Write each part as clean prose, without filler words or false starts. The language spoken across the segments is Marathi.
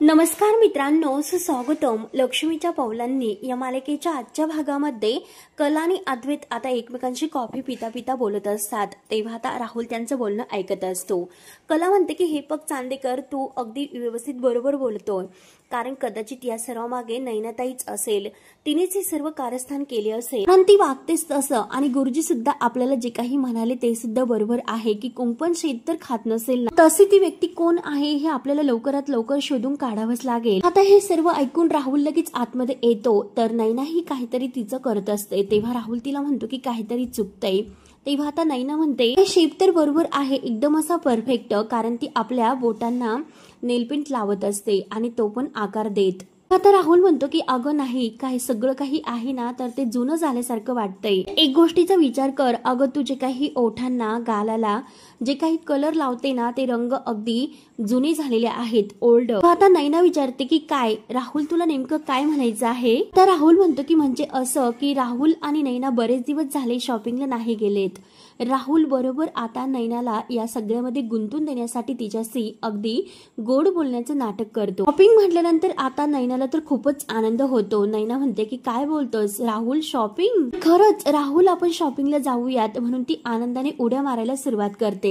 नमस्कार मित्रांनो, सुस्वागतम. लक्ष्मीच्या पावलांनी या मालिकेच्या आजच्या भागामध्ये कला आणि अद्वैत आता एकमेकांची कॉफी पिता पिता बोलत असतात. तेव्हा आता राहुल त्यांचं बोलणं ऐकत असतो. कला म्हणते की हे बघ चांदेकर, तू अगदी व्यवस्थित बरोबर बोलतोय, कारण कदाचित या सर्वामागे नैनाताईच असेल. तिनेच हे सर्व कारस्थान केले असेल, पण ती वागतेच तसं. आणि गुरुजी सुद्धा आपल्याला जे काही म्हणाले ते सुद्धा बरोबर आहे की कुंपण शेत तर खात नसेल ना, तशी ती व्यक्ती कोण आहे हे आपल्याला लवकरात लवकर शोधून काढावंच लागेल. आता हे सर्व ऐकून राहुल लगेच आतमध्ये येतो, तर नैना ही काहीतरी तिचं करत असते. तेव्हा राहुल तिला म्हणतो की काहीतरी चुकतंय. तेव्हा आता नैना म्हणते शेप तर बरोबर आहे, एकदम असा परफेक्ट, कारण ती आपल्या बोटांना नेलपेंट लावत असते आणि तो पण आकार देत. आता राहुल म्हणतो की अगं नाही, काय सगळं काही आहे ना तर ते जुनं झाल्यासारखं वाटतंय. एक गोष्टीचा विचार कर, अगं तू जे काही ओठांना गालाला जे काही कलर लावते ना ते रंग अगदी जुने झालेले आहेत, ओल्ड. आता नैना विचारते की काय राहुल, तुला नेमकं काय म्हणायचं आहे? तर राहुल म्हणतो की म्हणजे असं की राहुल आणि नैना बरेच दिवस झाले शॉपिंगला नाही गेलेत. राहुल बरोबर आता नैनाला या सगळ्यामध्ये गुंतून देण्यासाठी तिच्याशी अगदी गोड बोलण्याचं नाटक करतो. शॉपिंग म्हटल्यानंतर आता नैनाला तर खूपच आनंद होतो. नैना म्हणते की काय बोलतोस राहुल, शॉपिंग? खरंच राहुल, आपण शॉपिंगला जाऊयात. म्हणून ती आनंदाने उड्या मारायला सुरुवात करते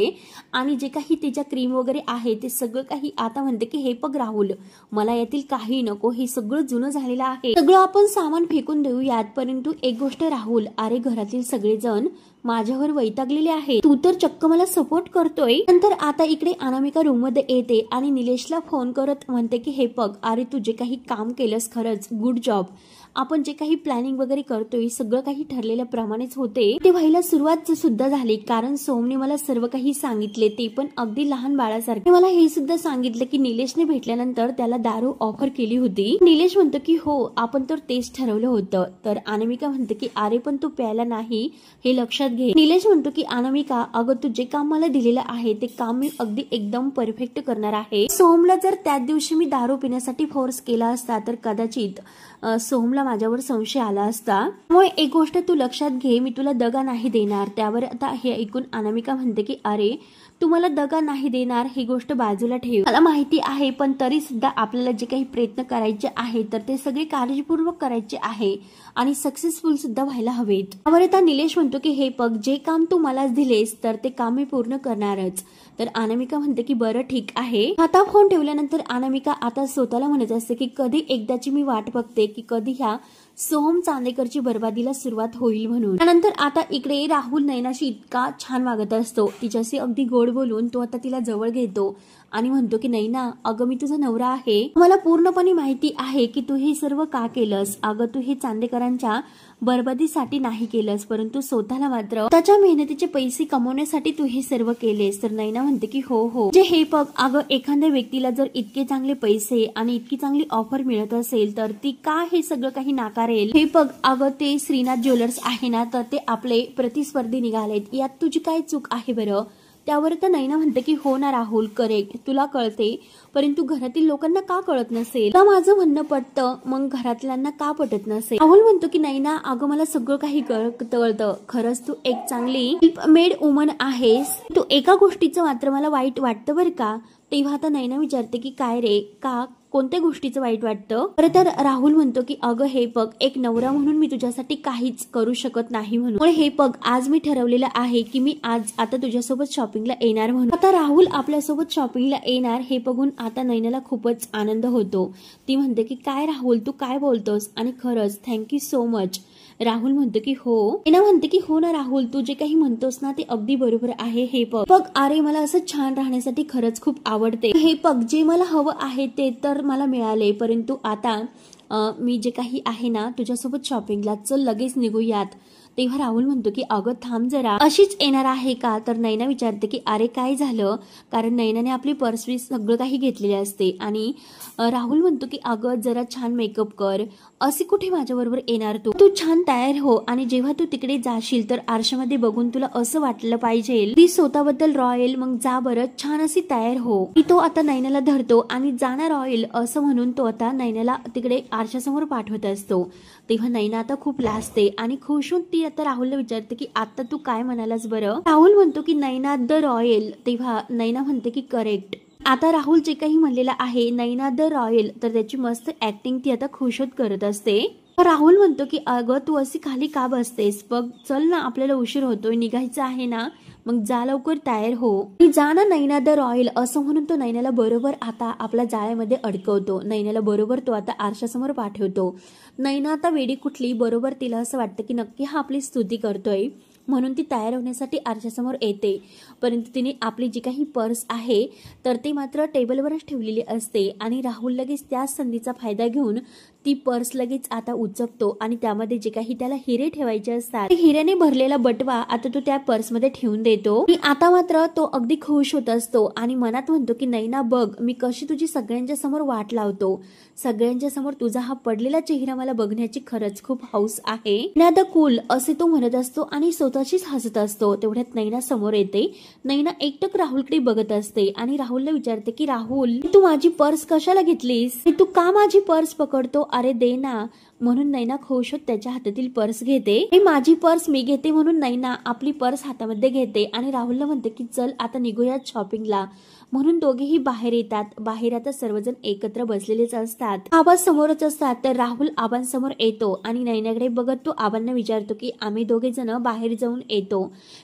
आणि जे काही तिच्या क्रीम वगैरे आहे ते सगळं काही आता म्हणते की हे बघ राहुल, मला यातील काही नको, हे सगळं जुनं झालेलं आहे, सगळं आपण सामान फेकून देऊयात. परंतु एक गोष्ट राहुल, अरे घरातील सगळेजण माझ्यावर वैतागलेले आहे, तू तर चक्क मला सपोर्ट करतोय. नंतर आता इकडे अनामिका रूम मध्ये येते आणि निलेशला फोन करत म्हणते की हे बघ, अरे तू जे काही काम केलंस खरंच गुड जॉब. आपण जे काही प्लॅनिंग वगैरे करतोय सगळं काही ठरलेल्या प्रमाणेच होते, ते व्हायला सुरुवात सुद्धा झाली. कारण सोमने मला सर्व काही सांगितले, ते पण अगदी लहान बाळासारखे. मला हे सुद्धा सांगितलं की निलेशने भेटल्यानंतर त्याला दारू ऑफर केली होती. निलेश म्हणतो की हो, आपण तर तेच ठरवलं होतं. तर अनामिका म्हणते की अरे पण तू प्यायला नाही हे लक्षात घे. निलेश म्हणतो की अनामिका, अगं तू जे काम मला दिलेलं आहे ते काम मी अगदी एकदम परफेक्ट करणार आहे. सोमला जर त्याच दिवशी मी दारू पिण्यासाठी फोर्स केला असता तर कदाचित सोमला माझ्यावर संशय आला असता. त्यामुळे एक गोष्ट तू लक्षात घे, मी तुला दगा नाही देणार. त्यावर आता हे ऐकून अनामिका म्हणते की अरे तू मला दगा नाही देणार ही गोष्ट बाजूला ठेव, मला माहिती आहे, पण तरी सुद्धा आपल्याला जे काही प्रयत्न करायचे आहे तर ते सगळे काळजीपूर्वक करायचे आहे आणि सक्सेसफुल सुद्धा व्हायला हवेत. त्यावर आता निलेश म्हणतो की हे बघ, जे काम तू मलाच दिलेस तर ते काम मी पूर्ण करणारच. तर अनामिका म्हणते की बरं ठीक आहे. आता फोन ठेवल्यानंतर अनामिका आता स्वतःला म्हणत असते की कधी एकदाची मी वाट बघते की कधी ह्या सोहम चांदेकरची बर्बादीला सुरुवात होईल म्हणून. त्यानंतर आता इकडे राहुल नैनाशी इतका छान वागत असतो, तिच्याशी अगदी गोड बोलून तो आता तिला जवळ घेतो आणि म्हणतो की नैना, अगं मी तुझा नवरा आहे, मला पूर्णपणे माहिती आहे की तू हे सर्व का केलंस. अगं तू हे चांदेकरांच्या बर्बादीसाठी नाही केलंस, परंतु स्वतःला मात्र त्याच्या मेहनतीचे पैसे कमवण्यासाठी तू हे सर्व केलेस. तर नैना म्हणते की हो हो, जे हे बघ, अगं एखाद्या व्यक्तीला जर इतके चांगले पैसे आणि इतकी चांगली ऑफर मिळत असेल तर ती का हे सगळं काही नाकारेल. हे बघ, अगं ते श्रीनाथ ज्वेलर्स आहे ना, तर ते आपले प्रतिस्पर्धी निघालेत, यात तुझी काय चूक आहे बरं. त्यावर तर नैना म्हणते की हो ना राहुल, करेक्ट, तुला कळते, परंतु घरातील लोकांना का कळत नसेल. का माझं म्हणणं पटतं, मग घरातल्यांना का पटत नसेल. राहुल म्हणतो की नैना, अगं मला सगळं काही कळतं, खरंच तू एक चांगली मेड वुमन आहेस, तू एका गोष्टीचं मात्र मला वाईट वाटतं बरं का. तेव्हा आता नैना विचारते की काय रे, का कोणत्या गोष्टीचं वाईट वाटतं. बरं तर राहुल म्हणतो की अगं हे बघ, एक नवरा म्हणून मी तुझ्यासाठी काहीच करू शकत नाही म्हणून हे बघ, आज मी ठरवलेलं आहे की मी आज आता तुझ्यासोबत शॉपिंगला येणार म्हणून. आता राहुल आपल्यासोबत शॉपिंगला येणार हे बघून आता नैनाला खूपच आनंद होतो. ती म्हणते की काय राहुल, तू काय बोलतोस, आणि खरंच थँक्यू सो मच. राहुल म्हणतो की हो. नैना म्हणते की हो ना राहुल, तू जे काही म्हणतोस ना ते अगदी बरोबर आहे. हे बघ, अरे मला असं छान राहण्यासाठी खरंच खूप आवडते. हे बघ, जे मला हवं आहे ते तर मला मिळाले, परंतु आता मी जे काही आहे ना तुझ्यासोबत शॉपिंगला, चल लगेच निघूयात. तेव्हा राहुल म्हणतो की अगं थांब जरा, अशीच येणार आहे का. तर नैना विचारते की अरे काय झालं, कारण नैनाने आपली पर्स सगळं काही घेतलेले असते. आणि राहुल म्हणतो की अगं जरा छान मेकअप कर, अशी कुठे माझ्या बरोबर येणार, तू छान तयार हो, आणि जेव्हा तू तिकडे जाशील तर आरशामध्ये बघून तुला असं वाटलं पाहिजे ती स्वतःबद्दल रॉयल, मग जा बरं छान अशी तयार हो. तो आता नैनाला धरतो आणि जाणार रॉयल असं म्हणून तो आता नैनाला तिकडे आरशासमोर पाठवत असतो. तेव्हा नैना आता खूप लाजते आणि खुश होऊन ती आता राहुलला विचारते की आता तू काय म्हणालास बरं. राहुल म्हणतो की नैना द रॉयल. तेव्हा नैना म्हणते की करेक्ट. आता राहुल जे काही म्हणलेला आहे नैना द रॉयल, तर त्याची मस्त ऍक्टिंग ती आता खुश होत करत असते. राहुल म्हणतो की अगं तू अशी खाली का बसतेस, बघ चल ना आपल्याला उशीर होतोय, निघायचं आहे ना, मग जा लवकर तयार हो, जा ना नैना द रॉयल, असं म्हणून तो नैनाला बरोबर आता आपल्या जाळ्यामध्ये अडकवतो. नैनाला बरोबर तो आता आरशासमोर पाठवतो. नैना आता वेडी कुठली, बरोबर तिला असं वाटतं की नक्की हा आपली स्तुती करतोय, म्हणून ती तयार होण्यासाठी आरशासमोर येते. परंतु तिने आपली जी काही पर्स आहे तर ती मात्र टेबलवरच ठेवलेली असते आणि राहुल लगेच त्याच संधीचा फायदा घेऊन ती पर्स लगेच आता उचकतो आणि त्यामध्ये जे काही त्याला हिरे ठेवायचे असतात हिऱ्याने भरलेला बटवा आता तो त्या पर्समध्ये ठेवून देतो. आता मात्र तो अगदी खुश होत असतो आणि मनात म्हणतो की नैना बघ मी कशी तुझी सगळ्यांच्या समोर वाट लावतो, सगळ्यांच्या समोर तुझा हा पडलेला चेहरा मला बघण्याची खरंच खूप हौस आहे ना द कूल, असे तो म्हणत असतो आणि स्वतःशीच हसत असतो. तेवढ्यात नैना समोर येते. नैना एकटक राहुलकडे बघत असते आणि राहुलला विचारते की राहुल तू माझी पर्स कशाला घेतलीस, तू का माझी पर्स पकडतो, अरे दे ना. म्हणून नैना खुश होत त्याच्या हातातील पर्स घेते. माझी पर्स मी घेते म्हणून नैना आपली पर्स हातामध्ये घेते आणि राहुलला म्हणते की चल आता निघूयात शॉपिंगला. म्हणून दोघेही बाहेर येतात. बाहेर आता सर्वजण एकत्र बसलेलेच असतात. आबा समोरच असतात. तर राहुल आबांसमोर येतो आणि नैनाकडे बघत तो आबांना विचारतो की आम्ही दोघे जण बाहेर जाऊन येतो,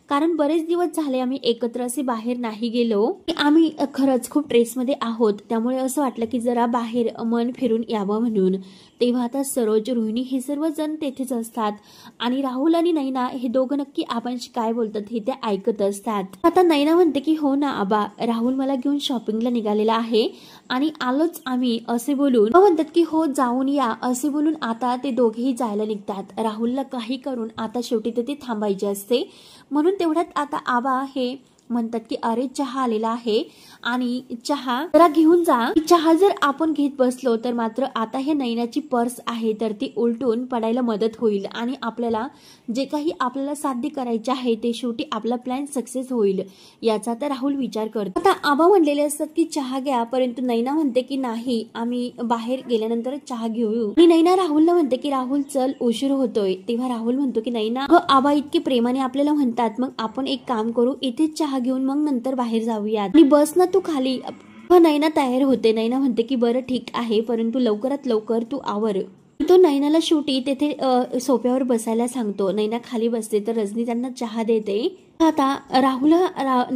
कारण बरेच दिवस झाले आम्ही एकत्र असे बाहेर नाही गेलो, आम्ही खरंच खूप स्ट्रेसमध्ये आहोत, त्यामुळे असं वाटलं की जरा बाहेर मन फिरून यावं म्हणून. तेव्हा आता सरोज, रोहिणी हे सर्वजण तेथेच असतात आणि राहुल आणि नैना हे दोघं नक्की आबांशी काय बोलतात हे ते ऐकत असतात. आता नैना म्हणते की हो ना आबा, राहुल मला घेऊन शॉपिंगला निघालेला आहे आणि आलोच आम्ही, असे बोलून म्हणतात की हो जाऊन या, असे बोलून आता ते दोघेही जायला निघतात. राहुलला काही करून आता शेवटी ते थांबायचे असते, म्हणून तेवढ्यात आता आबा हे म्हणतात की अरे चहा आलेला आहे आणि चहा जरा घेऊन जा. चहा जर आपण घेत बसलो तर मात्र आता हे नैनाची पर्स आहे तर ती उलटून पडायला मदत होईल आणि आपल्याला जे काही आपल्याला साध्य करायचे आहे ते शेवटी आपला प्लॅन सक्सेस होईल, याचा तर राहुल विचार करतो. आता आबा म्हणलेले असतात की चहा घ्या, परंतु नैना म्हणते की नाही आम्ही बाहेर गेल्यानंतर चहा घेऊ. आणि नैना राहुलला म्हणते की राहुल चल उशीर होतोय. तेव्हा राहुल म्हणतो की नैना आबा इतके प्रेमाने आपल्याला म्हणतात, मग आपण एक काम करू, इथेच चहा घेऊन मग नंतर बाहेर जाऊयात आणि बस ना तू खाली. नैना तयार होते. नैना म्हणते की बरं ठीक आहे, परंतु लवकरात लवकर तू आवर. तो नैनाला शेवटी तेथे सोफ्यावर बसायला सांगतो. नैना खाली बसते तर रजनी त्यांना चहा देते. आता राहुल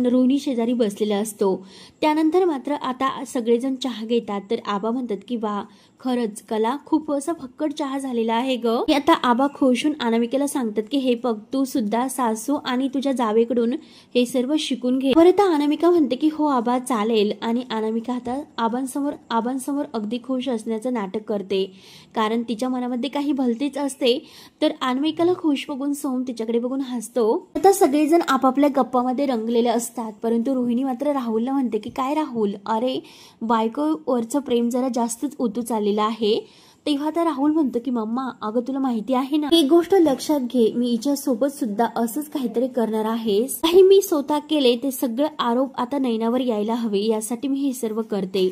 रोहिणी शेजारी बसलेला असतो. त्यानंतर मात्र आता सगळेजण चहा घेतात. तर आबा म्हणतात की वा खरंच कला खूप असा फक्कड चहा झालेला आहे ग. आता आबा खुश होऊन अनामिकेला सांगतात की हे बघ तू सुद्धा सासू आणि तुझ्या जावेकडून हे सर्व शिकून घे. परत अनामिका म्हणते की हो आबा चालेल. आणि अनामिका आता आबांसमोर अगदी खुश असण्याचं नाटक करते, कारण तिच्या मनामध्ये काही भलतेच असते. तर अनामिकाला खुश बघून सोम तिच्याकडे बघून हसतो. आता सगळेजण आपापल्या गप्पामध्ये रंगलेले असतात, परंतु रोहिणी मात्र राहुलला म्हणते की काय राहुल, अरे बायकोवरचं प्रेम जरा जास्तच उतू चाललेलं आहे. तेव्हा आता राहुल म्हणतो की मम्मा अगं तुला माहिती आहे ना, एक गोष्ट लक्षात घे, मी हिच्या सोबत सुद्धा असंच काहीतरी करणार आहेस. काही मी स्वतः केले ते सगळे आरोप आता नैनावर यायला हवे, यासाठी मी हे सर्व करते.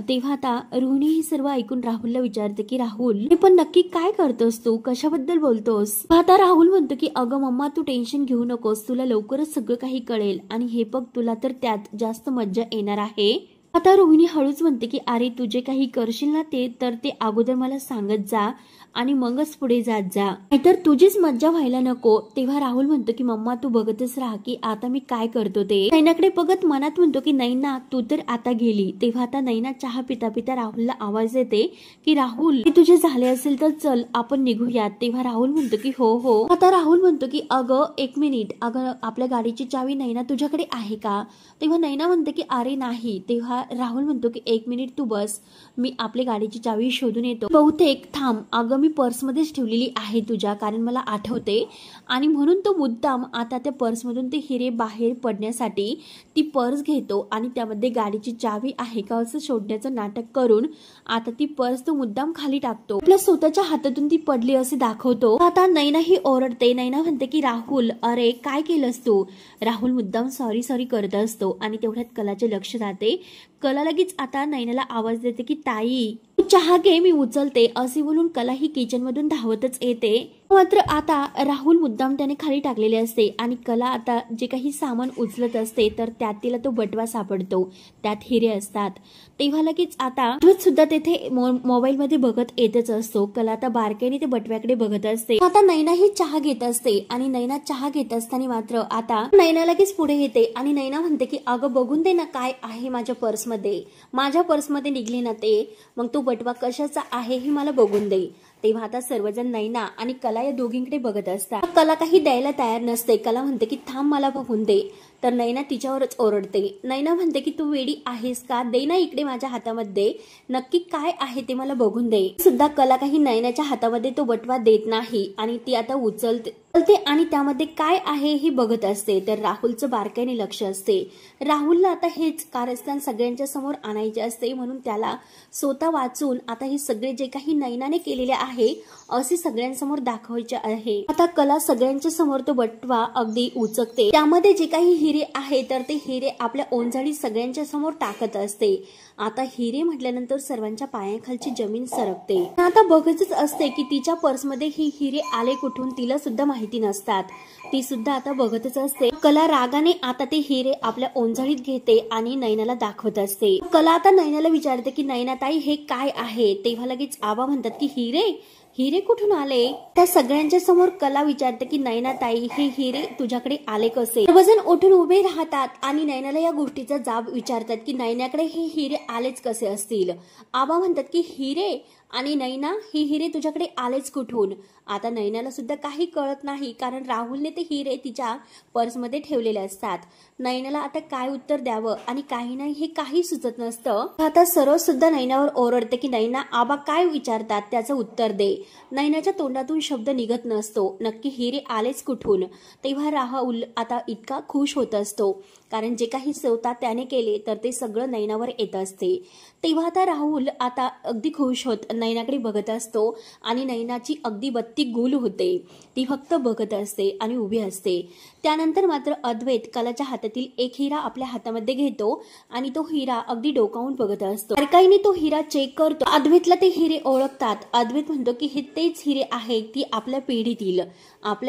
तेव्हा आता रोहिणी हे सर्व ऐकून राहुलला विचारते की राहुल हे पण नक्की काय करतोस तू, कशाबद्दल बोलतोस. आता राहुल म्हणतो की अगं मम्मा तू टेन्शन घेऊ नकोस, तुला लवकरच सगळं काही कळेल आणि हे बघ तुला तर त्यात जास्त मज्जा येणार आहे. आता रोहिणी हळूच म्हणते की अरे तू जे काही करशील ना ते अगोदर मला सांगत जा आणि मगच पुढे जात जा, नाहीतर तुझीच मज्जा व्हायला नको. तेव्हा राहुल म्हणतो की मम्मा तू बघतच राहा की आता मी काय करतो ते. नैनाकडे बघत मनात म्हणतो की नैना तू तर आता गेली. तेव्हा आता नैना चहा पिता पिता राहुलला आवाज देते की राहुल तुझे झाले असेल तर चल आपण निघूयात. तेव्हा राहुल म्हणतो की हो हो. आता राहुल म्हणतो की अगं एक मिनिट, अगं आपल्या गाडीची चावी नैना तुझ्याकडे आहे का. तेव्हा नैना म्हणते की अरे नाही. तेव्हा राहुल म्हणतो की एक मिनिट तू बस, मी आपल्या गाडीची चावी शोधून येतो. बहुतेक थांब, अगं मी पर्समध्येच ठेवलेली आहे तुझ्या, कारण मला आठवते. आणि म्हणून तो मुद्दाम आता त्या पर्समधून ते हिरे बाहेर पडण्यासाठी ती पर्स घेतो आणि त्यामध्ये गाडीची चावी आहे का असं शोधण्याचं नाटक करून आता ती पर्स तो मुद्दाम खाली टाकतो. आपल्या स्वतःच्या हातातून ती पडली असे दाखवतो. आता नैना ही ओरडते. नैना म्हणते की राहुल अरे काय केलंस तू. राहुल मुद्दाम सॉरी करत असतो आणि तेवढ्यात कलाचे लक्ष जाते. कला लगेच आता नैनाला आवाज देते की ताई तू चहा घे, मी उचलते, असे बोलून कला ही किचन मधून धावतच येते. मात्र आता राहुल मुद्दाम त्याने खाली टाकलेले असते आणि कला आता जे काही सामान उचलत असते तर त्यात तिला तो बटवा सापडतो, त्यात हिरे असतात। तेव्हा लगेच आता अद्वैत सुद्धा तेथे मोबाईल मध्ये बघत येतच असतो। कला आता बारकाईने ते बटव्याकडे बघत असते। आता नैना ही चहा घेत असते आणि नैना चहा घेत असताना मात्र आता नैना लगेच पुढे येते आणि नैना म्हणते की अगं बघून दे ना काय आहे माझ्या पर्समध्ये, माझ्या पर्समध्ये निघले ना ते, मग तो बटवा कशाचा आहे हे मला बघून दे। तेव्हा आता सर्वजण नैना आणि कला या दोघींकडे बघत असतात। कला काही द्यायला तयार नसते। कला म्हणते की थांब मला बघून दे, तर नैना तिच्यावरच ओरडते। नैना म्हणते की तू वेडी आहेस का, दे ना इकडे माझ्या हातामध्ये, नक्की काय आहे ते मला बघून दे। सुद्धा कला काही नैनाच्या हातामध्ये तो बटवा देत नाही आणि ती आता उचलते आणि त्यामध्ये काय आहे हे बघत असते। तर राहुलचं बारकाईने लक्ष असते। राहुलला आता हेच कारस्थान सगळ्यांच्या समोर आणायचे असते, म्हणून त्याला स्वतः वाचून आता हे सगळे जे काही नैनाने केलेले आहे असे सगळ्यांसमोर दाखवायचे आहे। आता कला सगळ्यांच्या समोर तो बटवा अगदी उचकते, त्यामध्ये जे काही हिरे आहे तर ते हिरे आपल्या ओंजळीत सगळ्यांच्या समोर टाकत असते। आता हिरे म्हटल्यानंतर सर्वांच्या पायाखालची जमीन सरकते। आता बघतच असते की तिच्या पर्समध्ये ही हिरे आले कुठून तिला सुद्धा माहिती नसतात। ती सुद्धा आता बघतच असते। कला रागाने आता ते हिरे आपल्या ओंजळीत घेते आणि नैनाला दाखवत असते। कला आता नैनाला विचारते की नैनाताई हे काय आहे। तेव्हा लगेच आबा म्हणतात की हिरे, हिरे कुठून आले। त्या सगळ्यांच्या समोर कला विचारते की नैनाताई हे हिरे तुझ्याकडे आले कसे। सर्वजण उठून उभे राहतात आणि नैनाला या गोष्टीचा जाब विचारतात की नैनाकडे हे हिरे आलेच कसे असतील। आबा म्हणतात की हिरे आणि नैना ही हिरे तुझ्याकडे आलेच कुठून। आता नैनाला सुद्धा काही कळत नाही, कारण राहुलने ते हिरे तिच्या पर्समध्ये ठेवलेले असतात। नैनाला आता काय उत्तर द्यावं आणि काही नाही हे काही सुचत नसतं। आता सरोज सुद्धा नैनावर ओरडते की नैना आबा काय विचारतात त्याचं उत्तर दे। नैनाच्या तोंडातून शब्द निघत नसतो, नक्की हिरे आलेच कुठून। तेव्हा राहुल आता इतका खुश होत असतो, कारण जे काही स्वतः त्याने केले तर ते सगळं नैनावर येत असते। तेव्हा आता राहुल आता अगदी खुश होत नैनाकडे बघत असतो आणि नैनाची अगदी बत्ती गुल होते। ती फक्त बघत असते आणि उभी असते। त्यानंतर मात्र अद्वैत कलाच्या हातातील एक हिरा आपल्या हातामध्ये घेतो आणि तो हिरा अगदी डोकावून बघत असतो। बारकाईने तो हिरा चेक करतो। अद्वैतला ते हिरे ओळखतात। अद्वैत म्हणतो की हे तेच हिरे आहेत, ती आपल्या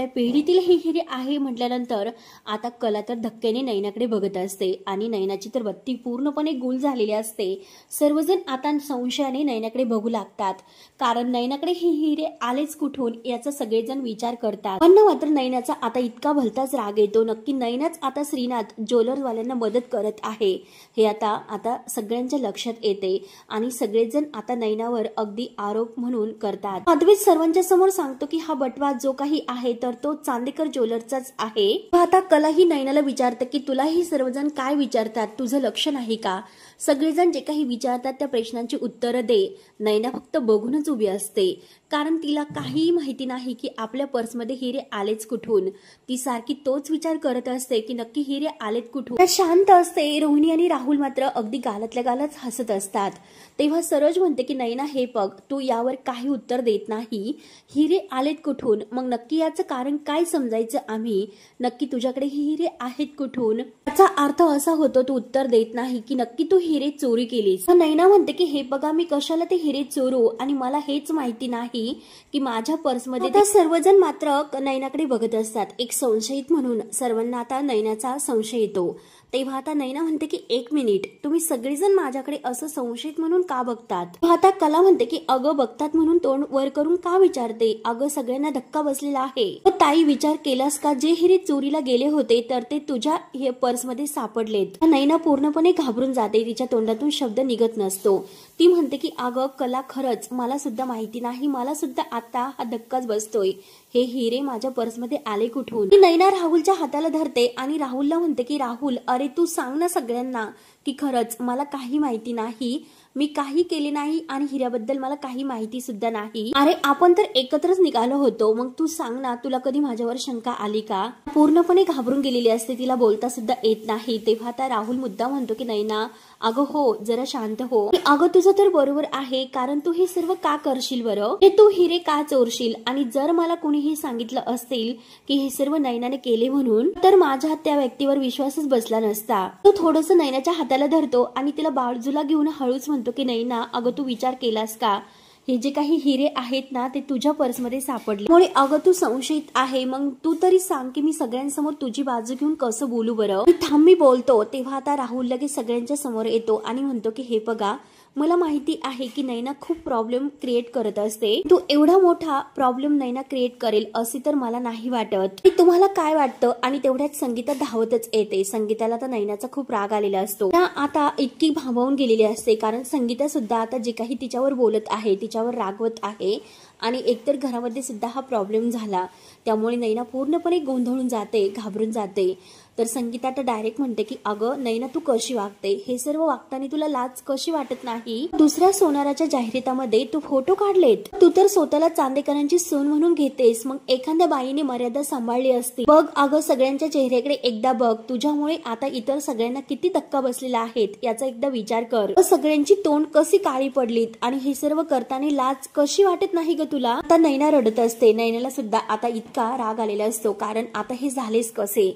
पिढीतील हे हिरे आहे म्हटल्यानंतर आता कला तर धक्क्याने नैनाकडे बघत असते आणि नैनाची तर बत्ती पूर्णपणे गुल झालेली असते। सर्वजण आता संशयाने नैनाकडे बघू लागतात, कारण नैनाकडे हे हिरे आलेच कुठून याचा सगळेजण विचार करतात। पण मात्र नैनाचा आता इतका भलताच राग येतो, नक्की नैनाच आता श्रीनाथ ज्वेलर्सवाल्यांना मदत करत आहे हे आता सगळ्यांच्या लक्षात येते आणि सगळेजण आता नैनावर अगदी आरोप म्हणून करतात। अद्वैत सर्वांच्या समोर सांगतो की हा बटवा जो काही आहे तर तो चांदेकर ज्वेलर्सचाच आहे। आता कलाही नैनाला विचारते की तुला ही सर्वजण काय विचारतात, तुझं लक्ष नाही का। सगळेजण जे काही विचारतात त्या प्रश्नांची उत्तरं दे। नैना फक्त बघूनच उभी असते, कारण तिला काहीही माहिती नाही की आपल्या पर्समध्ये हिरे आलेच कुठून। ती सारखी तोच विचार करत असते की नक्की हिरे आलेत कुठून। शांत असते। रोहिणी आणि राहुल मात्र अगदी गालातल्या गालात हसत असतात। तेव्हा सरोज म्हणते की नैना हे बघ, तू यावर काही उत्तर देत नाही, हिरे आलेत कुठून, मग नक्की याचं कारण काय समजायचं आम्ही, नक्की तुझ्याकडे ही हिरे आहेत कुठून। याचा अर्थ असा होतो तू उत्तर देत नाही की नक्की तू हिरे चोरी केलीस। नैना म्हणते की हे बघा मी कशाला ते हिरे चोरू आणि मला हेच माहिती नाही की माझ्या पर्समध्ये। आता सर्वजण मात्र नैनाकडे बघत असतात एक संशयित म्हणून। सर्वांना आता नैनाचा संशय येतो। तेव्हा आता नैना म्हणते की एक मिनिट, तुम्ही सगळेजण माझ्याकडे असं संशयित म्हणून का बघतात। आता कला म्हणते की अगं बघतात म्हणून तोंड वर करून का विचारते, अगं सगळ्यांना धक्का बसलेला आहे। ताई विचार केलास का, जे हिरे चोरीला गेले होते तर ते तुझ्या पर्समध्ये सापडलेत। नैना पूर्णपणे घाबरून जाते, तिच्या तोंडातून शब्द निघत नसतो। ती म्हणते की अगं कला खरंच मला सुद्धा माहिती नाही, मला सुद्धा आता हा धक्काच बसतोय, हे हिरे माझ्या पर्समध्ये आले कुठून। नैना राहुलच्या हाताला धरते आणि राहुलला म्हणते की राहुल अरे तू सांग ना सगळ्यांना की खरंच मला काही माहिती नाही, मी काही केले नाही आणि हिऱ्याबद्दल मला काही माहिती सुद्धा नाही। अरे आपण तर एकत्रच निघालो होतो, मग तू सांग ना तुला कधी माझ्यावर शंका आली का। पूर्णपणे घाबरून गेलेली असते, तिला बोलता सुद्धा येत नाही। तेव्हा आता राहुल मुद्दा म्हणतो की नैना अगं हो जरा शांत हो। अगं तुझं तर बरोबर आहे, कारण तू हे सर्व का करशील बरं, हे तू हिरे का चोरशील, आणि जर मला कुणीही सांगितलं असेल की हे सर्व नैनाने केले म्हणून तर माझ्या त्या व्यक्तीवर विश्वासच बसला नसता। तो थोडस नैनाच्या हाताला धरतो आणि तिला बाजूला घेऊन हळूच म्हणतो की नैना अगं तू विचार केलास का हे जे काही हिरे आहेत ना ते तुझ्या पर्समध्ये सापडले. त्यामुळे अगं तू संशयित आहे, मग तू तरी सांग की मी सगळ्यांसमोर तुझी बाजू घेऊन कसं बोलू बरं. थांब मी बोलतो. तेव्हा आता राहुल लगेच सगळ्यांच्या समोर येतो आणि म्हणतो की हे बघा, मला माहिती आहे की नैना खूप प्रॉब्लेम क्रिएट करत असते. तू एवढा मोठा प्रॉब्लेम नैना क्रिएट करेल असे तर मला नाही वाटत. तुम्हाला काय वाटतं. आणि तेवढ्यात संगीता धावतच येते. संगीताला तर नैनाचा खूप राग आलेला असतो. त्या आता इतकी भांबावून गेलेली असते, कारण संगीता सुद्धा आता जे काही तिच्यावर बोलत आहे, तिच्यावर रागवत आहे आणि एकतर घरामध्ये सुद्धा हा प्रॉब्लेम झाला, त्यामुळे नैना पूर्णपणे गोंधळून जाते, घाबरून जाते. तर संगीता आता डायरेक्ट म्हणते की अगं नैना तू कशी वागते, हे सर्व वागताना तुला लाज कशी वाटत नाही. दुसऱ्या सोनाराच्या जाहिरातीमध्ये तू फोटो काढलेत. तू तर स्वतःला चांदेकरांची सून म्हणून घेतेस, मग एखाद्या बाईने मर्यादा सांभाळली असती. बघ अगं सगळ्यांच्या चेहऱ्याकडे एकदा बघ. तुझ्यामुळे आता इतर सगळ्यांना किती धक्का बसलेला आहे याचा एकदा विचार कर. सगळ्यांची तोंड कशी काळी पडलीत आणि हे सर्व करताना लाज कशी वाटत नाही ग तुला. आता नैना रडत असते. नैनाला सुद्धा आता इतका राग आलेला असतो, कारण आता हे झालेच कसे.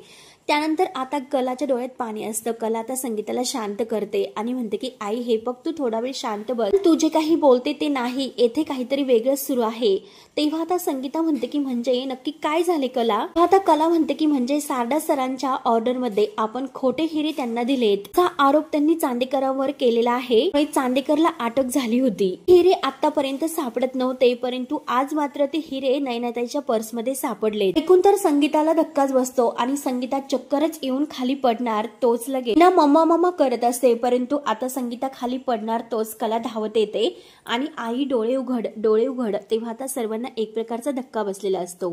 त्यानंतर आता कलाच्या डोळ्यात पाणी असतं. कला आता संगीताला शांत करते आणि म्हणते की आई हे बघ, तू थोडा वेळ शांत बस. तू जे काही बोलते ते नाही, येथे काहीतरी वेगळंच सुरू आहे. तेव्हा आता संगीता म्हणते की म्हणजे नक्की काय झाले कला. आता कला म्हणते की म्हणजे शारदा सरांच्या ऑर्डरमध्ये आपण खोटे हिरे त्यांना दिलेत, हा आरोप त्यांनी चांदेकरांवर केलेला आहे. चांदेकरला अटक झाली होती. हिरे आतापर्यंत सापडत नव्हते, परंतु आज मात्र ते हिरे नैनाताईच्या पर्समध्ये सापडले. ऐकून तर संगीताला धक्काच बसतो आणि संगीता चक्करच येऊन खाली पडणार. तोच लगेच ना मम्मा मम्मा करत असते, परंतु आता संगीता खाली पडणार तोच कला धावत येते आणि आई डोळे उघड डोळे उघड. तेव्हा आता सर्वांना एक प्रकारचा धक्का बसलेला असतो.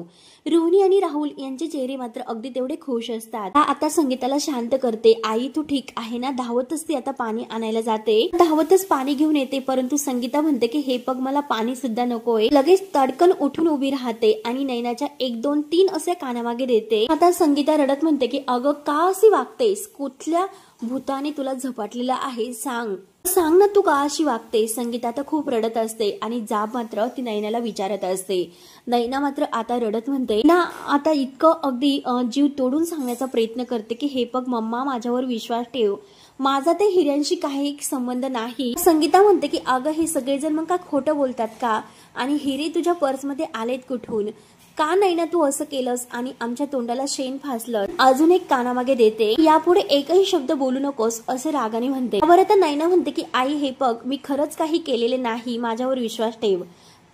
रोहिणी आणि राहुल यांचे चेहरे मात्र अगदी तेवढे खुश असतात. आता संगीताला शांत करते. आई तू ठीक आहे ना. धावतच ती आता पाणी आणायला जाते. धावतच पाणी घेऊन येते, परंतु संगीता म्हणते की हे बघ मला पाणी सुद्धा नकोय. लगेच तडकन उठून उभी राहते आणि नैनाच्या 1 2 3 असे कानामागे देते. आता संगीता रडत म्हणते की अगं का अशी वागतेस, कुठल्या भूताने तुला झपाटलेला आहे, सांग सांग ना तू का अशी वागते. संगीता आता खूप रडत असते आणि जाब मात्र ती नैनाला विचारत असते. नैना मात्र आता रडत म्हणते ना, आता इतकं अगदी जीव तोडून सांगण्याचा प्रयत्न करते की हे बघ मम्मा माझ्यावर विश्वास ठेव, माझा ते हिऱ्यांशी काही संबंध नाही. संगीता म्हणते की अगं हे सगळेजण मग का खोटं बोलतात का, आणि हिरे तुझ्या पर्समध्ये आलेत कुठून, का नाही ना तू असं केलंस आणि आमच्या तोंडाला शेण फासलं. अजून एक कानामागे देते. यापुढे एकही शब्द बोलू नकोस असे रागाने म्हणते. बरं आता नैना म्हणते की आई हे बघ मी खरंच काही केलेले नाही, माझ्यावर विश्वास ठेव.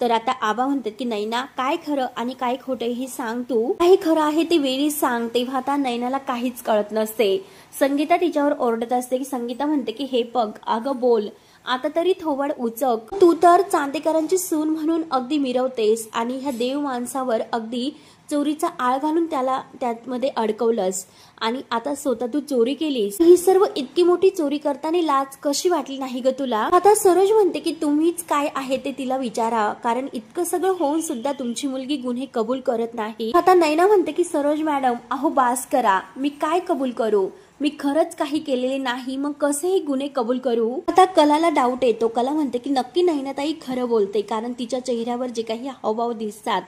तर आता आबा म्हणतात की नैना काय खरं आणि काय खोटं हे सांग, तू काही खरं आहे ते वेळीच सांग. तेव्हा आता नैनाला काहीच कळत नसते. संगीता तिच्यावर ओरडत असते की संगीता म्हणते की हे बघ अगं बोल, आता तरी थोबाड उचक. तू तर चांदेकरांची सून म्हणून अगदी मिरवतेस आणि ह्या देव माणसावर अगदी चोरीचा आळ घालून त्याला त्यामध्ये अडकवलंस आणि आता स्वतः तू चोरी केलीस. ही सर्व इतकी मोठी चोरी करताना लाज कशी वाटली नाही ग तुला. आता सरोज म्हणते की तुम्हीच काय आहे ते तिला विचारा, कारण इतकं सगळं होऊन सुद्धा तुमची मुलगी गुन्हे कबूल करत नाही. आता नैना म्हणते की सरोज मॅडम अहो बास करा, मी काय कबूल करू, मी खरंच काही केलेले नाही, मग कसेही गुन्हे कबूल करू. आता कलाला डाऊट येतो. कला म्हणते की नक्की नैनाताई खरं बोलते, कारण तिच्या चेहऱ्यावर जे काही हावभाव दिसतात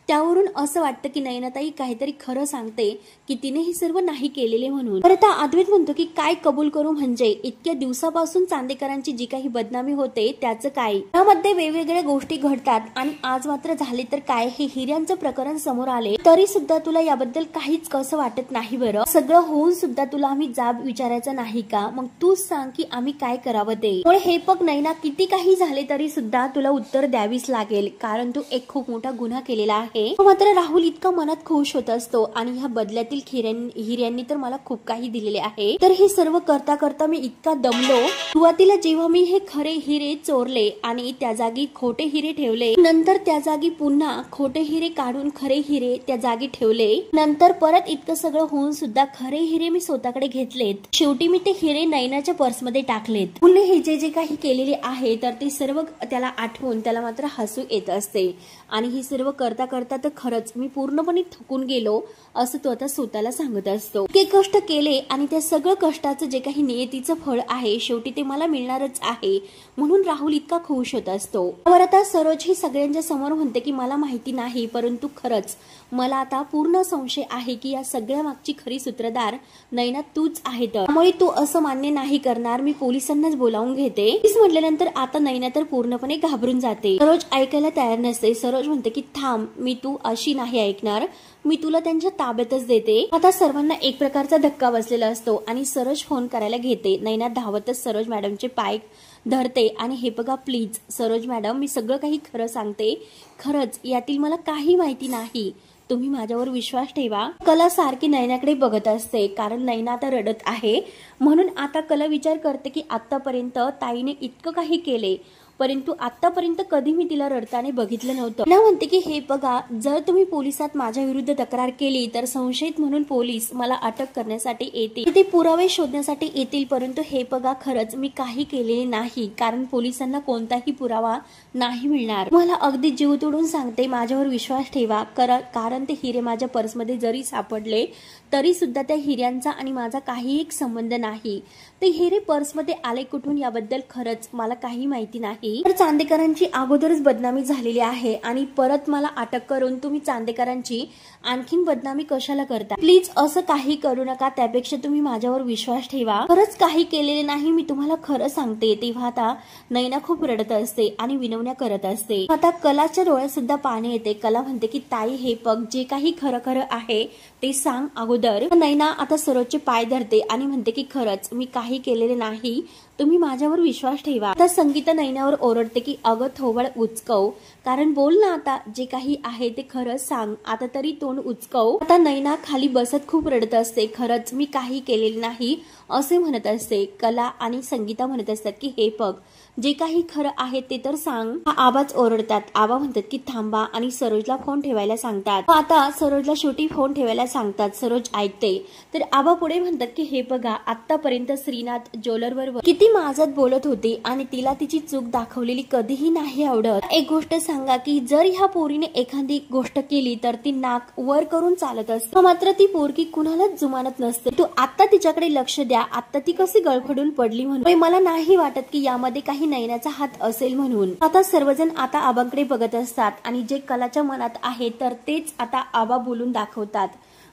त्यावरून असं वाटतं की नैनाताई काहीतरी खरं सांगते की तिने हे सर्व नाही केलेले म्हणून. तर आता अद्वैत म्हणतो की काय कबूल करू, म्हणजे इतक्या दिवसापासून चांदेकरांची जी काही बदनामी होते त्याचं काय. यामध्ये वेगवेगळ्या गोष्टी घडतात आणि आज मात्र झाले तर काय, हे हिऱ्यांचं प्रकरण समोर आले तरी सुद्धा तुला याबद्दल काहीच कसं वाटत नाही बरं. सगळं होऊन सुद्धा तुला आम्ही जाब विचारायचा नाही का, मग तूच सांग की आम्ही काय करावं ते. हे बघ नैना, किती काही झाले तरी सुद्धा तुला उत्तर द्यावीच लागेल, कारण तू एक खूप मोठा गुन्हा केलेला आहे. मात्र राहुल इतका मनात खुश होत असतो आणि ह्या बदल्यातील हिऱ्यांनी तर मला खूप काही दिलेले आहे. तर हे सर्व करता करता मी इतका दमलो. सुरुवातीला जेव्हा मी हे खरे हिरे चोरले आणि त्या जागी खोटे हिरे ठेवले, नंतर त्या जागी पुन्हा खोटे हिरे काढून खरे हिरे त्या जागी ठेवले, नंतर परत इतकं सगळं होऊन सुद्धा खरे हिरे मी स्वतःकडे घेतलेत. शेवटी मी ते हिरे नैनाच्या पर्समध्ये टाकलेत. पुन्हा हे जे काही केलेले आहे तर ते सर्व त्याला आठवून त्याला मात्र हसू येत असते आणि हे सर्व करता करता तर खरंच मी पूर्णपणे थकून गेलो असं तो आता स्वतःला सांगत असतो. इतके कष्ट केले आणि त्या सगळं कष्टाचं जे काही नियतीचं फळ आहे शेवटी ते मला मिळणारच आहे म्हणून राहुल इतका खुश होत असतो. त्यावर आता सरोज ही सगळ्यांच्या समोर म्हणते की मला माहिती नाही परंतु खरंच मला आता पूर्ण संशय आहे की या सगळ्या मागची खरी सूत्रधार नैना तूच आहे. त्यामुळे तू असं मान्य नाही करणार मी पोलिसांनाच बोलावून घेते. म्हटल्यानंतर आता नैना तर पूर्णपणे घाबरून जाते. सरोज ऐकायला तयार नसते. सरोज म्हणते की थांब मी तू अशी नाही ऐकणार मी तुला त्यांच्या ताब्यातच देते. आता सर्वांना एक प्रकारचा धक्का बसलेला असतो आणि सरोज फोन करायला घेते. नैना धावतच सरोज मॅडमचे पाय धरते आणि हे बघा प्लीज सरोज मॅडम मी सगळं काही खरं सांगते खरंच यातील मला काही माहिती नाही तुम्ही माझ्यावर विश्वास ठेवा. कला सारखी नैनाकडे बघत असते कारण नैना आता रडत आहे म्हणून आता कला विचार करते की आतापर्यंत ताईने इतकं काही केले परंतु आतापर्यंत कधी मी तिला रडताना बघितलं नव्हतं. ना म्हणते की हे बघा जर तुम्ही पोलिसात माझ्या विरुद्ध तक्रार केली तर संशयित म्हणून पोलीस मला अटक करण्यासाठी येतील ते पुरावे शोधण्यासाठी येतील परंतु हे बघा खरंच मी काही केलेले नाही कारण पोलिसांना कोणताही पुरावा नाही मिळणार. मला अगदी जीव तोडून सांगते माझ्यावर विश्वास ठेवा कारण ते हिरे माझ्या पर्समध्ये जरी सापडले तरी सुद्धा त्या हिऱ्यांचा आणि माझा काही एक संबंध नाही. ते हिरे पर्समध्ये आले कुठून याबद्दल खरंच मला काही माहिती नाही. तर चांदेकरांची अगोदरच बदनामी झालेली आहे आणि परत मला अटक करून तुम्ही चांदेकरांची आणखीन बदनामी कशाला करता. प्लीज असं काही करू नका त्यापेक्षा तुम्ही माझ्यावर विश्वास ठेवा खरंच काही केलेले नाही मी तुम्हाला खरं सांगते. तेव्हा आता नैना खूप रडत असते आणि विनवण्या करत असते. आता कलाच्या डोळ्यात सुद्धा पाणी येते. कला म्हणते की ताई हे बघ जे काही खरं खरं आहे ते सांग अगोदर. नैना आता सरोजचे पाय धरते आणि म्हणते की खरंच मी काही केलेले नाही तुम्ही माझ्यावर विश्वास ठेवा. आता संगीता नैनावर ओरडते की अगं थोबड उचकव कारण बोल ना आता जे काही आहे ते खरंच सांग आता तरी तोंड उचकव. आता नैना खाली बसत खूप रडत असते. खरंच मी काही केलेले नाही असे म्हणत असते. कला आणि संगीता म्हणत असतात की हे बघ जे काही खरं आहे ते तर सांग. आबाच ओरडतात. आबा म्हणतात की थांबा आणि सरोजला फोन ठेवायला सांगतात. आता सरोजला शेवटी फोन ठेवायला सांगतात. सरोज ऐकते तर आबा पुढे म्हणतात की हे बघा आतापर्यंत श्रीनाथ ज्वेलरवर किती माझ्यात बोलत होती आणि तिला तिची चूक दाखवलेली कधीही नाही आवडत. एक गोष्ट सांगा की जर ह्या पोरीने एखादी गोष्ट केली तर ती नाक वर करून चालत असते मात्र ती पोरगी कुणालाच जुमानत नसते. तू आता तिच्याकडे लक्ष द्या आता ती कशी गळफडून पडली म्हणून मला नाही वाटत की यामध्ये काही नैनाचा हात असेल म्हणून. आता सर्वजण आता आबांकडे बघत असतात आणि जे कलाच्या मनात आहे तर तेच आता आबा बोलून दाखवतात.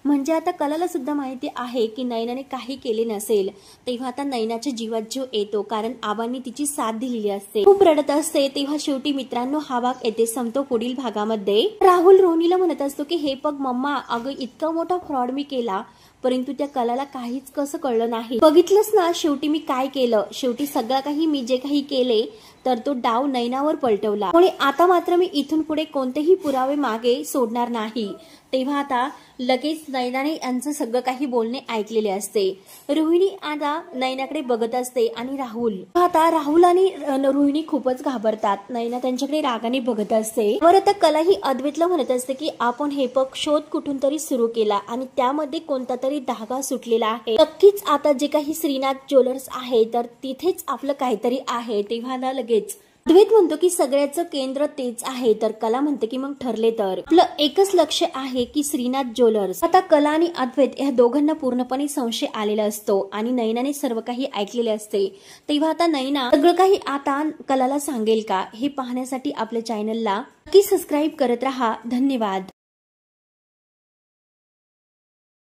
म्हणजे आता कलाला सुद्धा माहिती आहे की नैनाने काही केले नसेल. तेव्हा आता नैनाच्या जीवात जीव येतो कारण आबांनी तिची साथ दिलेली असते. खूप रडत असते. तेव्हा शेवटी मित्रांनो हा भाग येथे संपतो. पुढील भागामध्ये राहुल रोहिणीला म्हणत असतो की हे बघ मम्मा अगं इतका मोठा फ्रॉड मी केला परंतु त्या कलाला काहीच कसं कळलं नाही. बघितलंच ना शेवटी मी काय केलं. शेवटी सगळं काही मी जे काही केले तर तो डाव नैनावर पलटवला. त्यामुळे आता मात्र मी इथून पुढे कोणतेही पुरावे मागे सोडणार नाही. तेव्हा आता लगेच नैनाने यांचं सगळं काही बोलणे ऐकलेले असते. रोहिणी आता नैनाकडे बघत असते आणि राहुल आणि रोहिणी खूपच घाबरतात. नैना त्यांच्याकडे रागाने बघत असते. बरं आता कला ही अद्वैतला म्हणत असते की आपण हे पग शोध कुठून तरी सुरू केला आणि त्यामध्ये कोणता तरी धागा सुटलेला आहे. नक्कीच आता जे काही श्रीनाथ ज्वेलर्स आहे तर तिथेच आपलं काहीतरी आहे. तेव्हा लगेच अद्वैत म्हणतो की सगळ्याचं केंद्र तेच आहे. तर कला म्हणते की मग ठरले तर आपलं एकच लक्ष आहे की श्रीनाथ ज्वेलर्स. आता कला आणि अद्वैत या दोघांना पूर्णपणे संशय आलेला असतो आणि नैनाने सर्व काही ऐकलेले असते. तेव्हा आता नैना सगळं काही आता कलाला सांगेल का हे पाहण्यासाठी आपल्या चॅनलला नक्की सबस्क्राईब करत राहा. धन्यवाद.